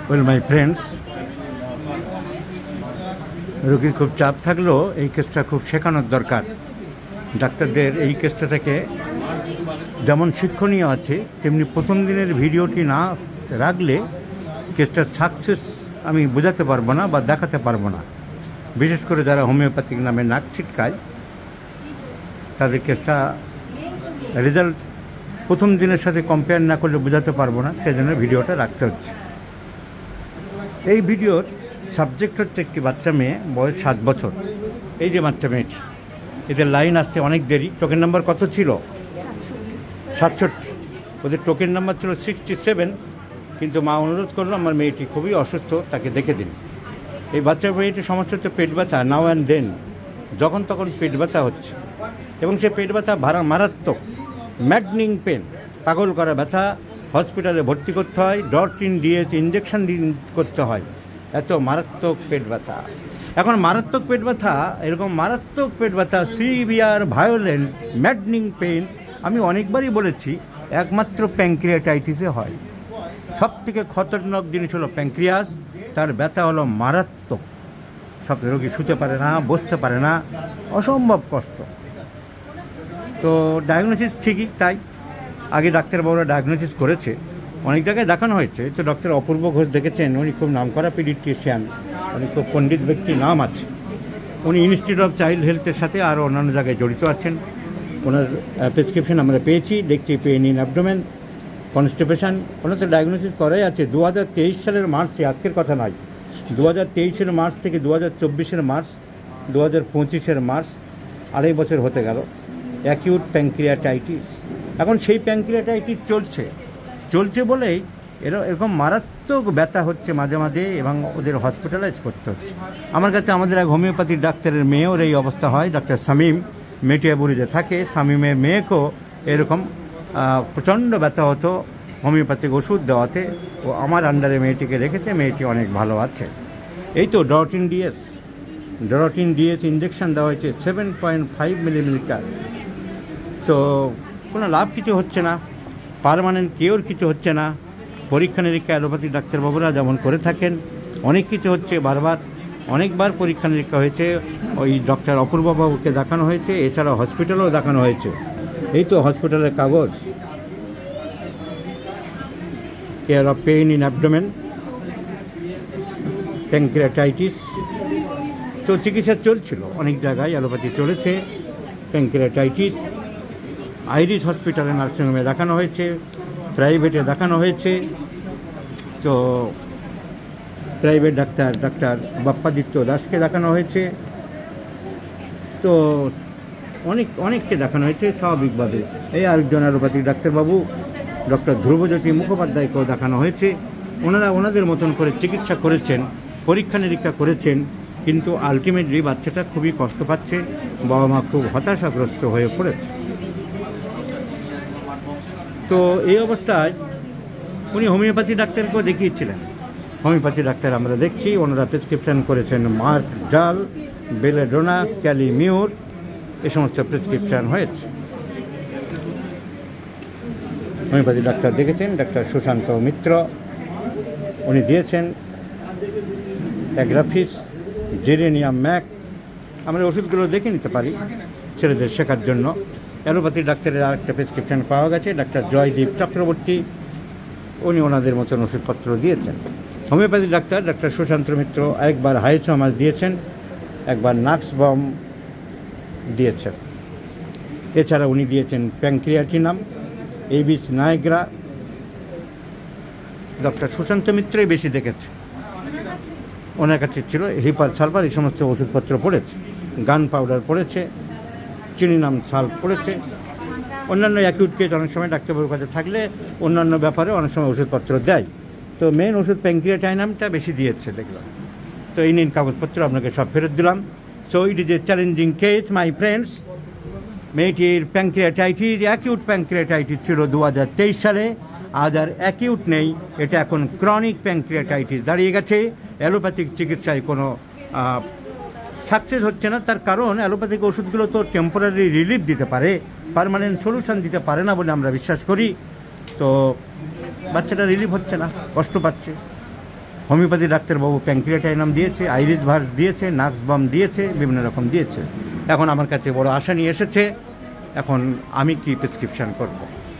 Well my friends, রোগীর খুব চাপ থাকলেও এই কেসটা খুব শেখানোর দরকার। ডাক্তারদের এই কেসটা থেকে যেমন শিক্ষণীয় আছে, তেমনি প্রথম দিনের ভিডিওটি না রাখলে কেসটার সাকসেস আমি বোঝাতে পারবো না বা দেখাতে পারবো না। বিশেষ করে যারা হোমিওপ্যাথিক নামে নাক ছিটকায়, তাদের কেসটা রেজাল্ট প্রথম দিনের সাথে কম্পেয়ার না করলে বোঝাতে পারবো না, সেজন্য ভিডিওটা রাখতে হচ্ছে। এই ভিডিওর সাবজেক্ট হচ্ছে একটি বাচ্চা মেয়ে, বয়স 7 বছর। এই যে বাচ্চা মেয়েটি, এদের লাইন আসতে অনেক দেরি। টোকেন নাম্বার কত ছিল? 67। ওদের টোকেন নাম্বার ছিল 67, কিন্তু মা অনুরোধ করলো আমার মেয়েটি খুবই অসুস্থ, তাকে দেখে দিন। এই বাচ্চা মেয়েটির সমস্যা হচ্ছে পেট ব্যথা, নাও অ্যান্ড দেন, যখন তখন পেট ব্যথা হচ্ছে, এবং সে পেট ব্যথা মারাত্মক, ম্যাডনিং পেন, পাগল করা ব্যথা। হসপিটালে ভর্তি করতে হয়, ডরটিন ডিএস ইঞ্জেকশন করতে হয়, এত মারাত্মক পেট ব্যথা। এখন মারাত্মক পেট ব্যথা, এরকম মারাত্মক পেট ব্যথা, সিভিয়ার ভায়োলেন্ট ম্যাডনিং পেন, আমি অনেকবারই বলেছি একমাত্র প্যাঙ্ক্রিয়াটাইটিসে হয়। সব থেকে খতরনাক জিনিস হলো প্যাঙ্ক্রিয়াস, তার ব্যথা হলো মারাত্মক। সব রোগী শুতে পারে না, বসতে পারে না, অসম্ভব কষ্ট। তো ডায়াগনোসিস ঠিকই তাই, আগে ডাক্তারবাবুরা ডায়াগনোসিস করেছে, অনেক জায়গায় দেখানো হয়েছে। তো ডক্টর অপূর্ব ঘোষ দেখেছেন, উনি খুব নামকরা পিডিয়াট্রিশিয়ান, উনি খুব পণ্ডিত ব্যক্তি, নাম আছে। উনি ইনস্টিটিউট অফ চাইল্ড হেলথের সাথে আরও অন্যান্য জায়গায় জড়িত আছেন। ওনার প্রেসক্রিপশন আমরা পেয়েছি, দেখছি পেন ইন অ্যাবডোমেন, কনস্টিপেশন, ওনার তো ডায়াগনোসিস করাই আছে। 2023 সালের মার্চে, আজকের কথা নয়, 2023-এর মার্চ থেকে 2024-এর মার্চ, 2025-এর মার্চ, 2.5 বছর হতে গেল। Acute pancreatitis. এখন সেই প্যাঙ্ক্রিয়াটাইটিস চলছে বলেই এরকম মারাত্মক ব্যথা হচ্ছে মাঝে মাঝে, এবং ওদের হসপিটালাইজ করতে হচ্ছে। আমার কাছে আমাদের এক হোমিওপ্যাথিক ডাক্তারের মেয়েও এই অবস্থা হয়, ডাক্তার শামীম, মেটিয়াবুরিতে থাকে। শামীমের মেয়েকেও এরকম প্রচণ্ড ব্যথা হতো হোমিওপ্যাথিক ওষুধ দেওয়াতে। ও আমার আন্ডারে মেয়েটিকে রেখেছে, মেয়েটি অনেক ভালো আছে। এই তো ডরটিন ডিএস ইঞ্জেকশন দেওয়া হয়েছে 7.5 মিলিমিটার। তো কোনো লাভ কিছু হচ্ছে না, পার্মানেন্ট কিওর কিছু হচ্ছে না। পরীক্ষা নিরীক্ষা অ্যালোপ্যাথিক ডাক্তারবাবুরা যেমন করে থাকেন, অনেক কিছু হচ্ছে, অনেকবার পরীক্ষা নিরীক্ষা হয়েছে। ওই ডক্টর অপূর্ববাবুকে দেখানো হয়েছে, এছাড়া হসপিটালেও দেখানো হয়েছে। এই তো হসপিটালের কাগজ, care of pain in abdomen, pancreatitis. তো চিকিৎসা চলছিল অনেক জায়গায়, অ্যালোপ্যাথি চলেছে, প্যাঙ্ক্রিয়াটাইটিস। আইরিশ হসপিটালে নার্সিংহোমে দেখানো হয়েছে, প্রাইভেটে দেখানো হয়েছে। তো প্রাইভেট ডাক্তার বাপ্পাদিত্য দাসকে দেখানো হয়েছে। তো অনেককে দেখানো হয়েছে স্বাভাবিকভাবে। এই আরেকজন অ্যালোপ্যাথিক ডাক্তারবাবু ডক্টর ধ্রুবজ্যোতি মুখোপাধ্যায়কেও দেখানো হয়েছে। ওনারা ওনাদের মতন করে চিকিৎসা করেছেন, পরীক্ষা নিরীক্ষা করেছেন, কিন্তু আলটিমেটলি বাচ্চাটা খুবই কষ্ট পাচ্ছে, বাবা মা খুব হতাশাগ্রস্ত হয়ে পড়েছে। তো এই অবস্থায় উনি হোমিওপ্যাথি ডাক্তারকেও দেখিয়েছিলেন। হোমিওপ্যাথি ডাক্তার আমরা দেখছি, ওনারা প্রেসক্রিপশন করেছেন মার্ক ডাল, বেলেডোনা, ক্যালিমিউর, এই সমস্ত প্রেসক্রিপশন হয়েছে। হোমিওপ্যাথি ডাক্তার দেখেছেন ডাক্তার সুশান্ত মিত্র, উনি দিয়েছেন অ্যাগ্রাফিস, জেরেনিয়াম ম্যাক। আমরা ওষুধগুলো দেখে নিতে পারি ছেলেদের শেখার জন্য। অ্যালোপ্যাথি ডাক্তারের আরেকটা প্রেসক্রিপশন পাওয়া গেছে, ডাক্তার জয়দীপ চক্রবর্তী, উনি ওনাদের মতন ওষুধপত্র দিয়েছেন। হোমিওপ্যাথি ডাক্তার সুশান্ত মিত্র একবার হাইসোমাস দিয়েছেন, একবার নাক্সবম দিয়েছেন। এছাড়া উনি দিয়েছেন প্যাঙ্ক্রিয়াটিনাম, এবিস নাইগ্রা। ডক্টর সুশান্ত মিত্রই বেশি দেখেছে, ওনার কাছে ছিল হিপার সালফার, এই সমস্ত ওষুধপত্র পড়েছে, গান পাউডার পড়েছে, চিনিনাম সাল্ফ পড়েছে। অন্যান্য অ্যাকিউট কেস অনেক সময় ডাক্তারবাবুর কাছে থাকলে অন্যান্য ব্যাপারে অনেক সময় ওষুধপত্র দেয়। তো মেন ওষুধ প্যাঙ্ক্রিয়াটাইনামটা বেশি দিয়েছে দেখলাম। তো এই নিন কাগজপত্র, আপনাকে সব ফেরত দিলাম। So it is a challenging case my friends. মেয়েটির প্যাঙ্ক্রিয়াটাইটিস, অ্যাকিউট প্যাঙ্ক্রিয়াটাইটিস ছিল 2023 সালে, আজ আর অ্যাকিউট নেই, এটা এখন ক্রনিক প্যাঙ্ক্রিয়াটাইটিস দাঁড়িয়ে গেছে। অ্যালোপ্যাথিক চিকিৎসায় কোনো সাকসেস হচ্ছে না, তার কারণ অ্যালোপ্যাথিক ওষুধগুলো তো টেম্পোরারি রিলিফ দিতে পারে, পার্মানেন্ট সলিউশন দিতে পারে না বলে আমরা বিশ্বাস করি। তো বাচ্চাটা রিলিভ হচ্ছে না, কষ্ট পাচ্ছে। হোমিওপ্যাথি ডাক্তারবাবু প্যাঙ্ক্রিয়াটাইনাম দিয়েছে, আইরিস ভার্স দিয়েছে, নাক্স বাম দিয়েছে, বিভিন্ন রকম দিয়েছে। এখন আমার কাছে বড় আশা নিয়ে এসেছে, এখন আমি কি প্রেসক্রিপশান করব।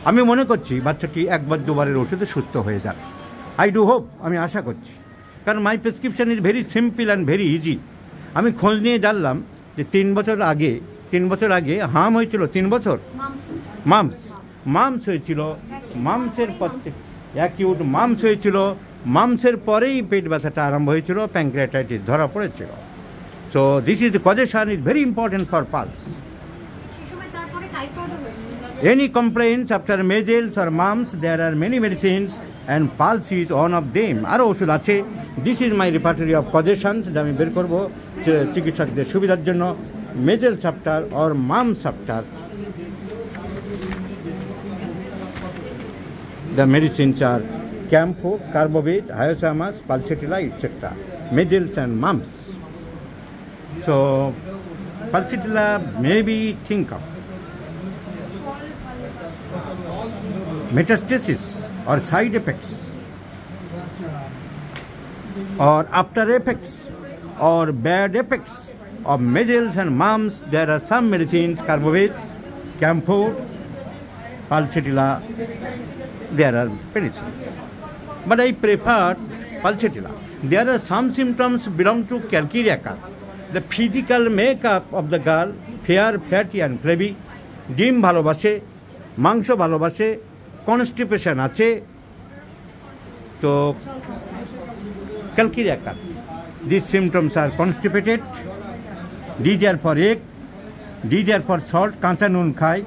আমি মনে করছি বাচ্চাটি একবার দুবারের ওষুধে সুস্থ হয়ে যাবে। আই ডু হোপ, আমি আশা করছি, কারণ my prescription is very simple and very easy. আমি খোঁজ নিয়ে জানলাম যে 3 বছর আগে হাম হয়েছিল, 3 বছর মামস হয়েছিল, মামসের পর অ্যাকিউট মামস হয়েছিল, মামসের পরেই পেট ব্যথাটা আরম্ভ হয়েছিল, প্যাঙ্ক্রিয়াটাইটিস ধরা পড়েছিল। So this is the causation is very important for pulse. Any complaints after measles or mumps, there are many medicines and pulse is one of them. আরও ওষুধ আছে। This is my repertory of causations, যা আমি বের করবো চিকিৎসকদের সুবিধার জন্য। মেজেল চ্যাপ্টার অর মাম chapter, the medicines are Camphor, Carbovate, Hyoscyamus, Pulsatilla, etc. Measles and mumps. So, Pulsatilla maybe think of metastasis or side effects or after effects or bad effects of measles and mumps. There are some medicines, Carbovate, Camphor, Pulsatilla, there are medicines. But I prefer Pulsatilla. There are some symptoms belong to calcarea carp. The physical makeup of the girl, fair, fatty and flabby, ডিম ভালোবাসে, মাংস ভালোবাসে, constipation আছে, তো calcarea carp. These symptoms are constipated, these are for egg, these are for salt, কাঁচা নুন খায়,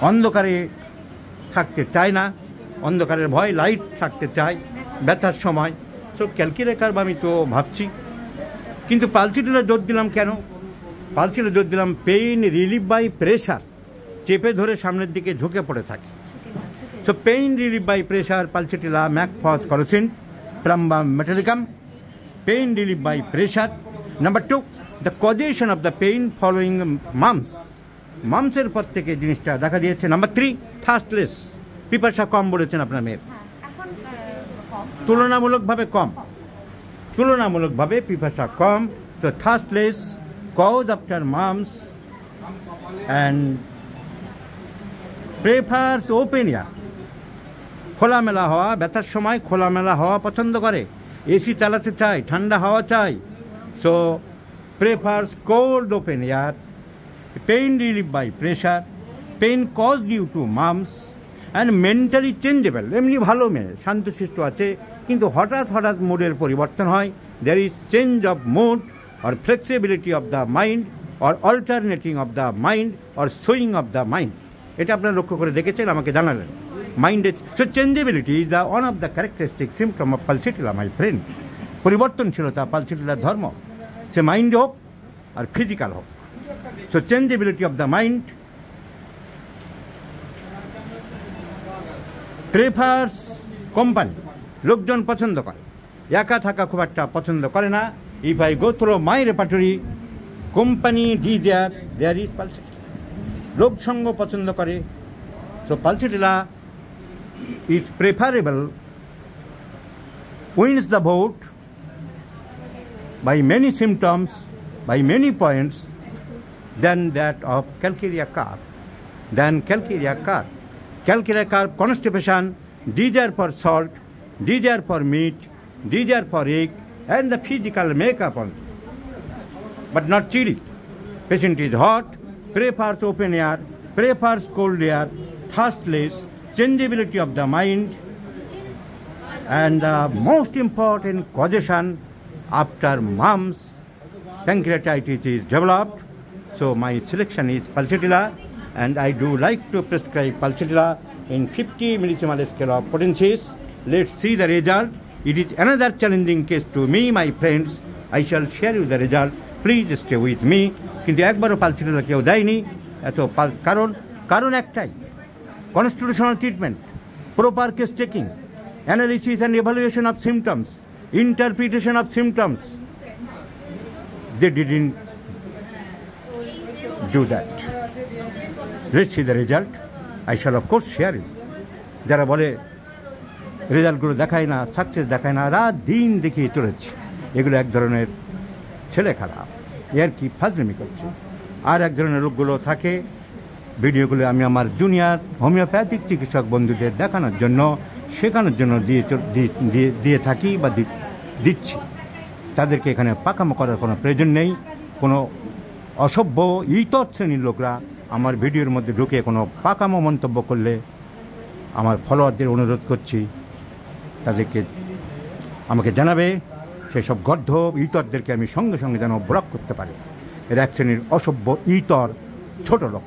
অন্ধকারে থাকতে চায় না, অন্ধকারের ভয়, লাইট থাকতে চায় ব্যথার সময়। সো ক্যালকিরিয়া কার্প আমি তো ভাবছি, কিন্তু পালসিটিলা জোর দিলাম কেন? পালসিটিলা জোর দিলাম পেইন রিলিফ বাই প্রেশার, চেপে ধরে সামনের দিকে ঝুঁকে পড়ে থাকে। So pain relief by pressure, pulsatilla, ম্যাকফস করোসিন, plumbum metallicum, pain relief by pressure. Number 2, the causation of the pain following mumps, মামসের পর থেকে জিনিসটা দেখা দিয়েছে। নাম্বার 3, থার্স্টলেস, পিপাসা কম বলেছেন আপনার মেয়ের, তুলনামূলকভাবে পিপাসা কম। So thirstless, cause after mumps and prefers open air, খোলামেলা হওয়া, ব্যথার সময় খোলামেলা হওয়া পছন্দ করে, এসি চালাতে চায়, ঠান্ডা হাওয়া চাই। So prefers cold open air, pain relief by pressure, pain caused due to mumps and mentally changeable. এমনি ভালো মেয়ে, শান্তশিষ্ট আছে, কিন্তু হঠাৎ মুডের পরিবর্তন হয়। There is change of mood or flexibility of the mind or alternating of the mind or swing of the mind. এটা আপনারা লক্ষ্য করে দেখেছেন, আমাকে জানালেন। মাইন্ডে so changeability is the one of the characteristic symptom of pulsatilla my friend. পরিবর্তনশীলতা পালসিটিলার ধর্ম, সে মাইন্ডে হোক আর ফিজিক্যাল হোক। So changeability of the mind, prefers company, লোকজন পছন্দ করে, একা থাকা খুব একটা পছন্দ করে না। If I go through my repertory, company desire, there is Pulsatilla. লোক সঙ্গ পছন্দ করে। So Pulsatilla is preferable, wins the vote by many symptoms, by many points, than that of calcarea carp. Calcarea carp, constipation, desire for salt, desire for meat, desire for egg, and the physical makeup also. But not chilly. Patient is hot, prefers open air, prefers cold air, thirstless, changeability of the mind, and the most important causation after mumps, pancreatitis is developed. So my selection is Pulsatilla, and I do like to prescribe Pulsatilla in 50 millisimal scale of potencies. Let's see the result. It is another challenging case to me, my friends. I shall share you the result. Please stay with me. কিন্তু একবারও Pulsatilla কেউ দেয়নি, কারণ একটাই, constitutional treatment, proper case taking, analysis and evaluation of symptoms, interpretation of symptoms. They didn't do that. Let's see the result. I shall of course share it. যারা বলে রেজাল্টগুলো দেখায় না, সাকসেস দেখায় না, রাত দিন দেখিয়ে চলেছে, এগুলো এক ধরনের ছেলে খারাপ, এর কি ফাজলামি করছে। আর এক ধরনের লোকগুলো থাকে, ভিডিওগুলো আমি আমার জুনিয়র হোমিওপ্যাথিক চিকিৎসক বন্ধুদের দেখানোর জন্য, শেখানোর জন্য দিয়ে থাকি বা দিচ্ছি। তাদেরকে এখানে পাকামো করার কোনো প্রয়োজন নেই। কোনো অসভ্য ইতর শ্রেণীর লোকরা আমার ভিডিওর মধ্যে ঢুকে কোনো পাকামো মন্তব্য করলে আমার ফলোয়ারদের অনুরোধ করছি, তাদেরকে আমাকে জানাবে। সেসব গর্ধ ইতরদেরকে আমি সঙ্গে সঙ্গে যেন ব্লক করতে পারি। এর এক শ্রেণীর অসভ্য ইতর ছোট লোক।